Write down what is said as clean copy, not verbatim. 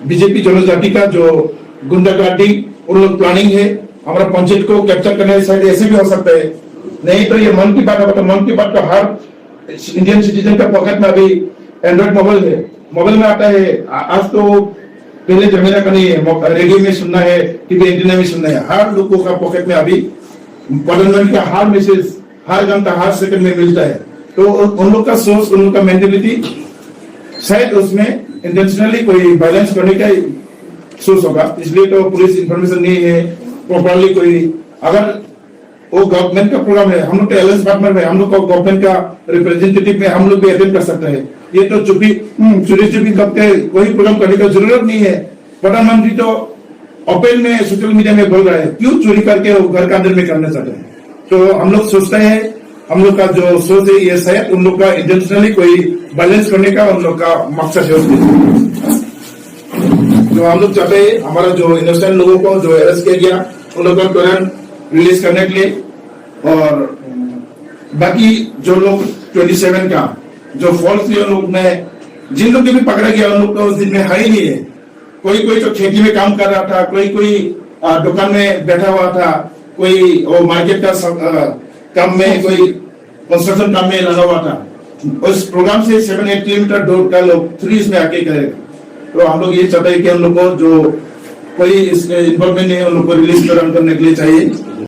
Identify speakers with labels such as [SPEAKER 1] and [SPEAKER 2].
[SPEAKER 1] BJP जनजाति का जो गुंडागर्दी उन लोग प्लानिंग है हमारा पंचायत को कैप्चर करने शायद ऐसे भी हो सकता है। नहीं तो ये मन की बात होगा तो मन की बात का हर इंडियन सिटीजन का पॉकेट में अभी एंड्रॉइड मोबाइल है, मोबाइल में आता है। आज तो पहले जमाना का नहीं है, रेडियो में सुनना है, टीवी एंटीना में सुनना है। हर लोगों का पॉकेट में अभी प्रधानमंत्री का हर मैसेज हर घंटा हर सेकंड में मिलता है। तो उन लोग का सोच उन लोग का मेंटेलिटी शायद उसमें इंटेंशनली कोई वायलेंस करने का सोच होगा, इसलिए तो पुलिस इंफॉर्मेशन नहीं है प्रॉपरली। कोई अगर वो गवर्नमेंट का प्रोग्राम है, हम लोग एलायंस पार्टनर में, हम लोग को गवर्नमेंट का रिप्रेजेंटेटिव में हम लोग भी अटेंड कर सकते हैं। ये तो चुपी चुपी करके कोई प्रोग्राम करने का जरूरत नहीं है। प्रधानमंत्री तो ओपन में सोशल मीडिया में बोल रहा है, क्यों चोरी करके वो घर के अंदर में करना चाहते हैं। तो हम लोग सोचते हैं, हम लोग का जो सोच है ये शायद उन लोग का इंटेंशनली कोई बैलेंस करने का उन लोग का मकसद है। तो हम लोग चाहते हैं हमारा जो इनोसेंट लोगों को जो अरेस्ट किया गया उन लोगों को तुरंत रिलीज करने के लिए, और बाकी जो लोग 27 का जो फॉल्स लोग में जिन लोग भी पकड़ा गया उन लोग तो उस दिन में है ही नहीं है। कोई कोई तो खेती में काम कर रहा था, कोई दुकान में बैठा हुआ था, कोई वो मार्केट का काम में, कोई कंस्ट्रक्शन काम में लगा हुआ था। उस प्रोग्राम से 7-8 किलोमीटर दूर का लोग 3 में आके करेगा। तो हम लोग ये चाहते हैं कि हम लोग को जो कोई इसमें इन्वॉल्वमेंट है उन लोग को रिलीज करने के लिए चाहिए।